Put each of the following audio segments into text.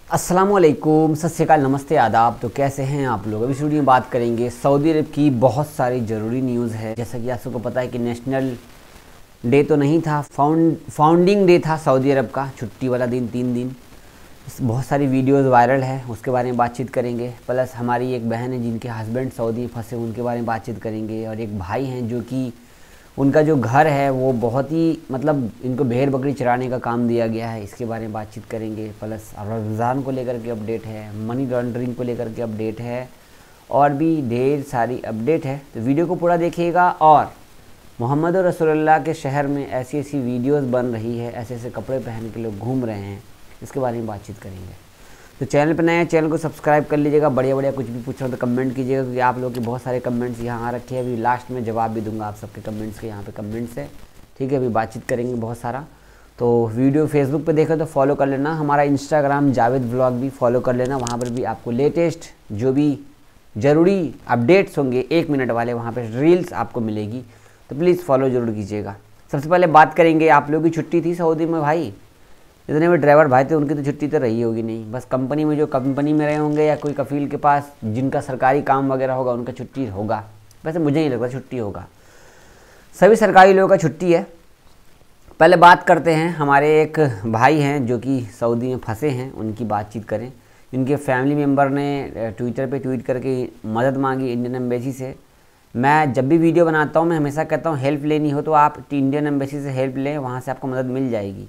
अस्सलामुअलैकुम, सत श्री अकाल, नमस्ते, आदाब। तो कैसे हैं आप लोग। अभी इस वीडियो में बात करेंगे सऊदी अरब की बहुत सारी ज़रूरी न्यूज़ है। जैसा कि आप सबको पता है कि नेशनल डे तो नहीं था, फाउंडिंग डे था सऊदी अरब का, छुट्टी वाला दिन, 3 दिन। बहुत सारी वीडियोस वायरल है, उसके बारे में बातचीत करेंगे। प्लस हमारी एक बहन है जिनके हस्बैंड सऊदी फंसे, उनके बारे में बातचीत करेंगे। और एक भाई हैं जो कि उनका जो घर है वो बहुत ही इनको भेड़ बकरी चराने का काम दिया गया है, इसके बारे में बातचीत करेंगे। प्लस रमज़ान को लेकर के अपडेट है, मनी लॉन्ड्रिंग को लेकर के अपडेट है, और भी ढेर सारी अपडेट है। तो वीडियो को पूरा देखिएगा। और मोहम्मद रसूलुल्लाह के शहर में ऐसी ऐसी वीडियोस बन रही है, ऐसे ऐसे कपड़े पहन के लोग घूम रहे हैं, इसके बारे में बातचीत करेंगे। तो चैनल पर नए हैं, चैनल को सब्सक्राइब कर लीजिएगा। बढ़िया कुछ भी पूछना हो तो कमेंट कीजिएगा, क्योंकि आप लोगों के बहुत सारे कमेंट्स यहाँ आ रखे हैं। अभी लास्ट में जवाब भी दूंगा आप सबके कमेंट्स के, यहाँ पे कमेंट्स है, ठीक है। अभी बातचीत करेंगे बहुत सारा। तो वीडियो फेसबुक पे देखें तो फॉलो कर लेना, हमारा इंस्टाग्राम जावेद व्लॉग भी फॉलो कर लेना। वहाँ पर भी आपको लेटेस्ट जो भी ज़रूरी अपडेट्स होंगे 1 मिनट वाले, वहाँ पर रील्स आपको मिलेगी, तो प्लीज़ फॉलो ज़रूर कीजिएगा। सबसे पहले बात करेंगे, आप लोगों की छुट्टी थी सऊदी में भाई। जितने भी ड्राइवर भाई थे उनकी तो छुट्टी तो रही होगी नहीं, बस कंपनी में जो कंपनी में रहे होंगे या कोई कफील के पास जिनका सरकारी काम वगैरह होगा उनका छुट्टी होगा। वैसे मुझे नहीं लगता छुट्टी होगा, सभी सरकारी लोगों का छुट्टी है। पहले बात करते हैं, हमारे एक भाई हैं जो कि सऊदी में फंसे हैं, उनकी बातचीत करें। इनके फैमिली मेम्बर ने ट्विटर पे ट्वीट करके मदद मांगी इंडियन एम्बेसी से। मैं जब भी वीडियो बनाता हूँ मैं हमेशा कहता हूँ हेल्प लेनी हो तो आप इंडियन एम्बेसी से हेल्प लें, वहाँ से आपको मदद मिल जाएगी।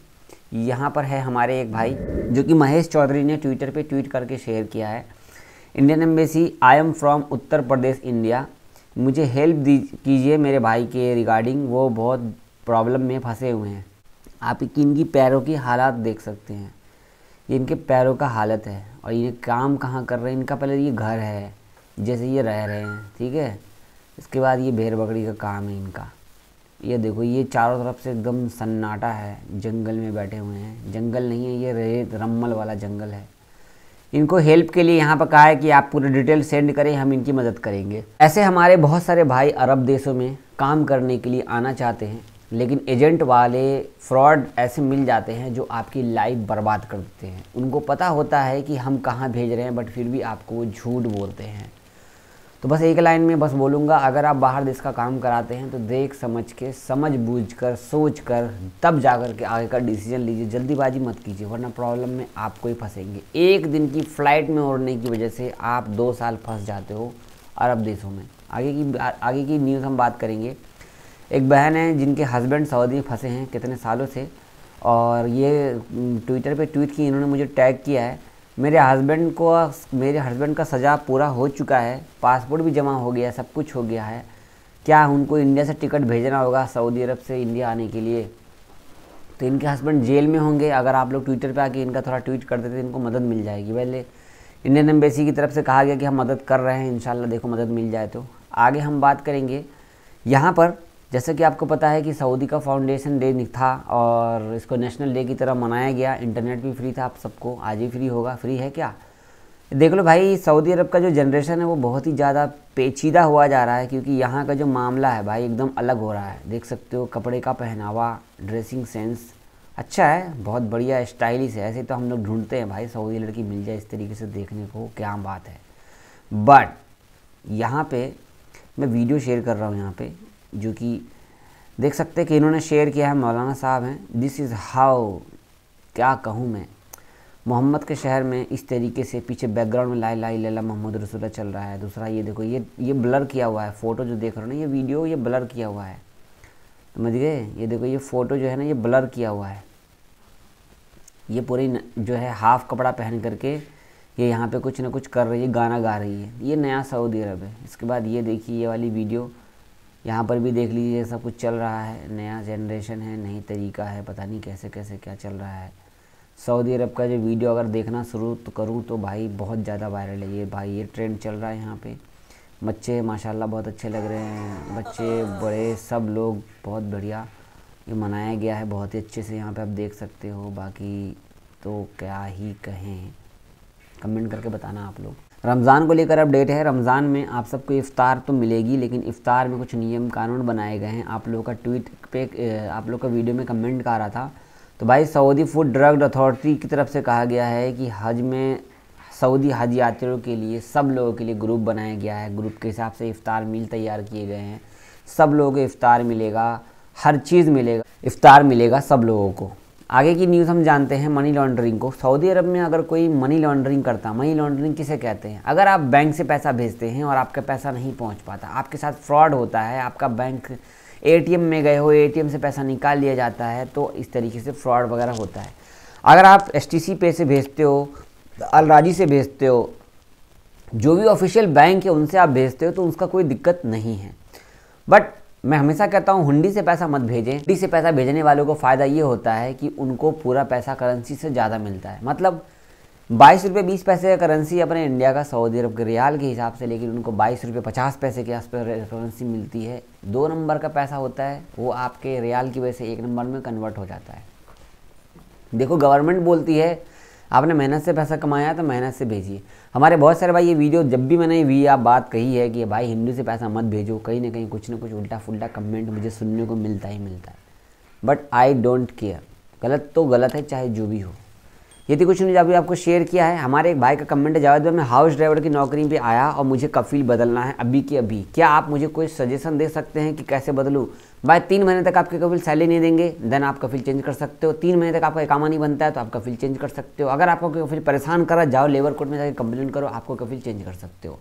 यहाँ पर है हमारे एक भाई जो कि महेश चौधरी ने ट्विटर पे ट्वीट करके शेयर किया है। Indian embassy, I am from Uttar Pradesh India, मुझे हेल्प कीजिए मेरे भाई के रिगार्डिंग, वो बहुत प्रॉब्लम में फंसे हुए हैं। आप इनकी पैरों की हालात देख सकते हैं, ये इनके पैरों का हालत है। और ये काम कहाँ कर रहे हैं, इनका पहले ये घर है जैसे ये रह रहे हैं, ठीक है। इसके बाद ये भेड़ बकरी का काम है इनका। ये देखो, ये चारों तरफ से एकदम सन्नाटा है, जंगल में बैठे हुए हैं। जंगल नहीं है ये, रेत रम्मल वाला जंगल है। इनको हेल्प के लिए यहाँ पर कहा है कि आप पूरे डिटेल सेंड करें, हम इनकी मदद करेंगे। ऐसे हमारे बहुत सारे भाई अरब देशों में काम करने के लिए आना चाहते हैं, लेकिन एजेंट वाले फ्रॉड ऐसे मिल जाते हैं जो आपकी लाइफ बर्बाद कर देते हैं। उनको पता होता है कि हम कहाँ भेज रहे हैं, बट फिर भी आपको वो झूठ बोलते हैं। तो बस एक लाइन में बस बोलूँगा, अगर आप बाहर देश का काम कराते हैं तो देख समझ के, समझ बूझ कर, सोच कर तब जाकर के आगे का डिसीजन लीजिए। जल्दीबाजी मत कीजिए, वरना प्रॉब्लम में आपको ही फंसेंगे। एक दिन की फ़्लाइट में उड़ने की वजह से आप 2 साल फंस जाते हो अरब देशों में। आगे की न्यूज़ हम बात करेंगे। एक बहन है जिनके हस्बैंड सऊदी में फंसे हैं कितने सालों से, और ये ट्विटर पर ट्वीट की, इन्होंने मुझे टैग किया है। मेरे हस्बैंड का सज़ा पूरा हो चुका है, पासपोर्ट भी जमा हो गया, सब कुछ हो गया है। क्या उनको इंडिया से टिकट भेजना होगा सऊदी अरब से इंडिया आने के लिए? तो इनके हस्बैंड जेल में होंगे। अगर आप लोग ट्विटर पे आके इनका थोड़ा ट्वीट कर देते तो इनको मदद मिल जाएगी। पहले इंडियन एम्बेसी की तरफ से कहा गया कि हम मदद कर रहे हैं, इंशाल्लाह देखो मदद मिल जाए। तो आगे हम बात करेंगे। यहाँ पर जैसा कि आपको पता है कि सऊदी का फाउंडेशन डे था और इसको नेशनल डे की तरह मनाया गया। इंटरनेट भी फ्री था आप सबको, आज ही फ्री होगा। फ्री है क्या? देख लो भाई, सऊदी अरब का जो जनरेशन है वो बहुत ही ज़्यादा पेचीदा हुआ जा रहा है, क्योंकि यहाँ का जो मामला है भाई एकदम अलग हो रहा है। देख सकते हो कपड़े का पहनावा, ड्रेसिंग सेंस अच्छा है, बहुत बढ़िया स्टाइलिश है। ऐसे तो हम लोग ढूंढते हैं भाई सऊदी लड़की मिल जाए इस तरीके से देखने को, क्या बात है। बट यहाँ पे मैं वीडियो शेयर कर रहा हूँ यहाँ पे, जो कि देख सकते हैं कि इन्होंने शेयर किया है, मौलाना साहब हैं। दिस इज़ हाउ, क्या कहूँ मैं, मोहम्मद के शहर में इस तरीके से पीछे बैकग्राउंड में ला इलाहा इल्लल्लाह मोहम्मद रसूलुल्लाह चल रहा है। दूसरा ये देखो, ये ब्लर किया हुआ है, फ़ोटो जो देख रहे हो ना, ये वीडियो ये ब्लर किया हुआ है, समझ गए। ये देखो, ये फ़ोटो जो है ना ये ब्लर किया हुआ है। ये पूरी जो है हाफ कपड़ा पहन करके ये यहाँ पे कुछ ना कुछ कर रही है, गाना गा रही है। ये नया सऊदी अरब है। इसके बाद ये देखिए, ये वाली वीडियो यहाँ पर भी देख लीजिए, सब कुछ चल रहा है। नया जनरेशन है, नई तरीका है, पता नहीं कैसे कैसे क्या चल रहा है। सऊदी अरब का जो वीडियो अगर देखना शुरू तो करूँ तो भाई बहुत ज़्यादा वायरल है ये भाई, ये ट्रेंड चल रहा है यहाँ पे। बच्चे माशाल्लाह बहुत अच्छे लग रहे हैं, बच्चे बड़े सब लोग, बहुत बढ़िया ये मनाया गया है बहुत ही अच्छे से, यहाँ पे आप देख सकते हो। बाकी तो क्या ही कहें, कमेंट करके बताना आप लोग। रमज़ान को लेकर अपडेट है। रमज़ान में आप सबको इफ़्तार तो मिलेगी, लेकिन इफ़्तार में कुछ नियम कानून बनाए गए हैं। आप लोग का ट्वीट पे, आप लोग का वीडियो में कमेंट आ रहा था, तो भाई सऊदी फूड ड्रग अथॉरिटी की तरफ से कहा गया है कि हज में सऊदी हज यात्रियों के लिए सब लोगों के लिए ग्रुप बनाया गया है। ग्रुप के हिसाब से इफ्तार मील तैयार किए गए हैं। सब लोगों को इफ्तार मिलेगा, हर चीज़ मिलेगा, इफ्तार मिलेगा सब लोगों को। आगे की न्यूज़ हम जानते हैं मनी लॉन्ड्रिंग को। सऊदी अरब में अगर कोई मनी लॉन्ड्रिंग करता, मनी लॉन्ड्रिंग किसे कहते हैं? अगर आप बैंक से पैसा भेजते हैं और आपका पैसा नहीं पहुंच पाता, आपके साथ फ्रॉड होता है, आपका बैंक एटीएम में गए हो, एटीएम से पैसा निकाल लिया जाता है, तो इस तरीके से फ्रॉड वगैरह होता है। अगर आप एसटीसी पे से भेजते हो, अलराजी से भेजते हो, जो भी ऑफिशियल बैंक है उनसे आप भेजते हो, तो उसका कोई दिक्कत नहीं है। बट मैं हमेशा कहता हूँ हुंडी से पैसा मत भेजें। हुंडी से पैसा भेजने वालों को फ़ायदा ये होता है कि उनको पूरा पैसा करेंसी से ज़्यादा मिलता है। मतलब 22 रुपये 20 पैसे का करेंसी अपने इंडिया का सऊदी अरब के रियाल के हिसाब से, लेकिन उनको 22 रुपये 50 पैसे के आसपास करेंसी मिलती है। 2 नंबर का पैसा होता है, वो आपके रियाल की वजह से 1 नंबर में कन्वर्ट हो जाता है। देखो गवर्नमेंट बोलती है आपने मेहनत से पैसा कमाया तो मेहनत से भेजिए। हमारे बहुत सारे भाई ये वीडियो, जब भी मैंने ये बात कही है कि भाई हिंदू से पैसा मत भेजो, कहीं ना कहीं कुछ ना कुछ उल्टा फुल्टा कमेंट मुझे सुनने को मिलता ही मिलता है। बट आई डोंट केयर, गलत तो गलत है चाहे जो भी हो। ये थी कुछ न्यूज़ अभी आपको शेयर किया है। हमारे एक भाई का कमेंट है, जावेद भाई मैं हाउस ड्राइवर की नौकरी पे आया और मुझे कफील बदलना है अभी के अभी, क्या आप मुझे कोई सजेशन दे सकते हैं कि कैसे बदलूं? भाई 3 महीने तक आपके कफील सैलरी नहीं देंगे, देन आप कफील चेंज कर सकते हो। 3 महीने तक आपका इकामा नहीं बनता है तो आप कफील चेंज कर सकते हो। अगर आपको कफील परेशान करा, जाओ लेबर कोर्ट में जाकर कंप्लेंट करो, आपको कफील चेंज कर सकते हो।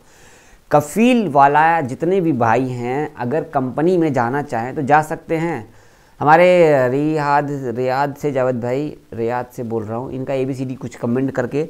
कफील वाला जितने भी भाई हैं अगर कंपनी में जाना चाहें तो जा सकते हैं। हमारे रियाद से जावेद भाई, रियाद से बोल रहा हूँ, इनका ABCD कुछ कमेंट करके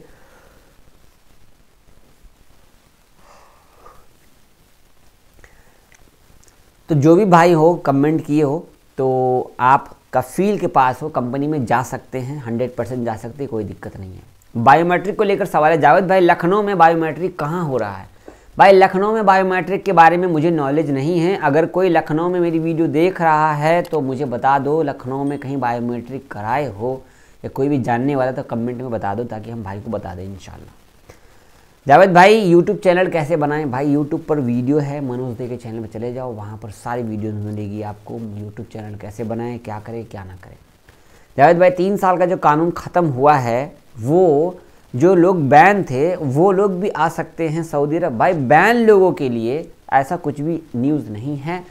तो जो भी भाई हो कमेंट किए हो तो आप कफील के पास हो कंपनी में जा सकते हैं, 100% जा सकते हैं, कोई दिक्कत नहीं है। बायोमेट्रिक को लेकर सवाल है, जावेद भाई लखनऊ में बायोमेट्रिक कहाँ हो रहा है? भाई लखनऊ में बायोमेट्रिक के बारे में मुझे नॉलेज नहीं है। अगर कोई लखनऊ में मेरी वीडियो देख रहा है तो मुझे बता दो, लखनऊ में कहीं बायोमेट्रिक कराए हो या कोई भी जानने वाला तो कमेंट में बता दो ताकि हम भाई को बता दें इंशाल्लाह। जावेद भाई यूट्यूब चैनल कैसे बनाएं? भाई यूट्यूब पर वीडियो है, मनोज दे के चैनल में चले जाओ, वहाँ पर सारी वीडियो मिलेगी आपको। यूट्यूब चैनल कैसे बनाएं, क्या करें क्या ना करें। जावेद भाई 3 साल का जो कानून ख़त्म हुआ है, वो जो लोग बैन थे वो लोग भी आ सकते हैं सऊदी अरब। भाई बैन लोगों के लिए ऐसा कुछ भी न्यूज़ नहीं है,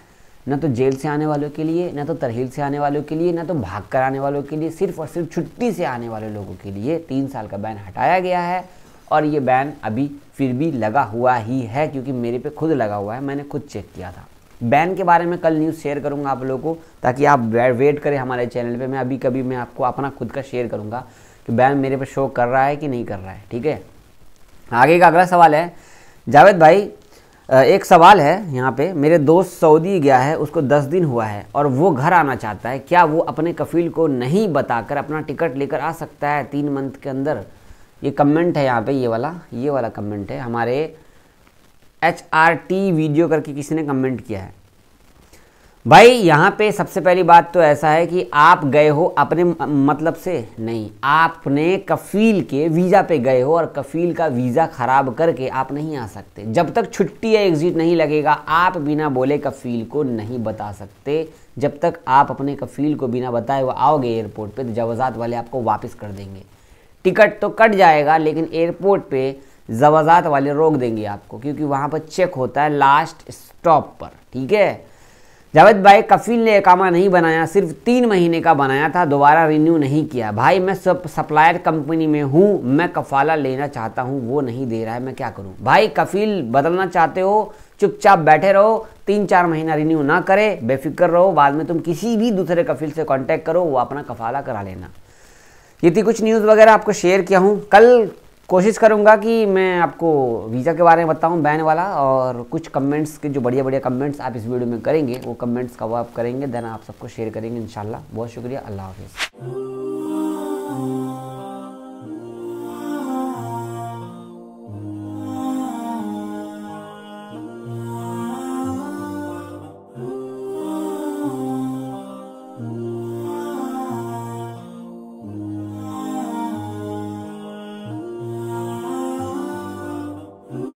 ना तो जेल से आने वालों के लिए, ना तो तरहील से आने वालों के लिए, ना तो भाग कर आने वालों के लिए, सिर्फ और सिर्फ छुट्टी से आने वाले लोगों के लिए 3 साल का बैन हटाया गया है। और ये बैन अभी फिर भी लगा हुआ ही है, क्योंकि मेरे पे खुद लगा हुआ है, मैंने खुद चेक किया था। बैन के बारे में कल न्यूज़ शेयर करूंगा आप लोगों को, ताकि आप वेट करें हमारे चैनल पे। मैं अभी कभी मैं आपको अपना खुद का शेयर करूंगा कि बैन मेरे पे शो कर रहा है कि नहीं कर रहा है, ठीक है। आगे का अगला सवाल है, जावेद भाई एक सवाल है यहाँ पे, मेरे दोस्त सऊदी गया है, उसको 10 दिन हुआ है और वो घर आना चाहता है, क्या वो अपने कफील को नहीं बताकर अपना टिकट लेकर आ सकता है 3 मंथ के अंदर? ये कमेंट है यहाँ पे, ये वाला कमेंट है, हमारे HRT वीडियो करके किसी ने कमेंट किया है। भाई यहाँ पे सबसे पहली बात तो ऐसा है कि आप गए हो अपने मतलब से नहीं, आपने कफील के वीज़ा पे गए हो और कफील का वीज़ा ख़राब करके आप नहीं आ सकते। जब तक छुट्टी या एग्जिट नहीं लगेगा आप बिना बोले कफील को नहीं बता सकते। जब तक आप अपने कफील को बिना बताए वो आओगे एयरपोर्ट पे तो जवाजात वाले आपको वापस कर देंगे। टिकट तो कट जाएगा लेकिन एयरपोर्ट पे जवाजात वाले रोक देंगे आपको, क्योंकि वहाँ पर चेक होता है लास्ट स्टॉप पर, ठीक है। जावेद भाई कफील ने इकामा नहीं बनाया, सिर्फ 3 महीने का बनाया था, दोबारा रिन्यू नहीं किया। भाई मैं सप्लायर कंपनी में हूँ, मैं कफाला लेना चाहता हूँ, वो नहीं दे रहा है, मैं क्या करूँ? भाई कफील बदलना चाहते हो, चुपचाप बैठे रहो, 3-4 महीना रिन्यू ना करे, बेफिक्र रहो, बाद में तुम किसी भी दूसरे कफील से कांटेक्ट करो, वो अपना कफाला करा लेना। ये थी कुछ न्यूज़ वगैरह आपको शेयर किया हूँ। कल कोशिश करूंगा कि मैं आपको वीज़ा के बारे में बताऊं, बैन वाला, और कुछ कमेंट्स के जो बढ़िया कमेंट्स आप इस वीडियो में करेंगे वो कमेंट्स का वो आप करेंगे, देन आप सबको शेयर करेंगे इंशाल्लाह। बहुत शुक्रिया, अल्लाह हाफिज़।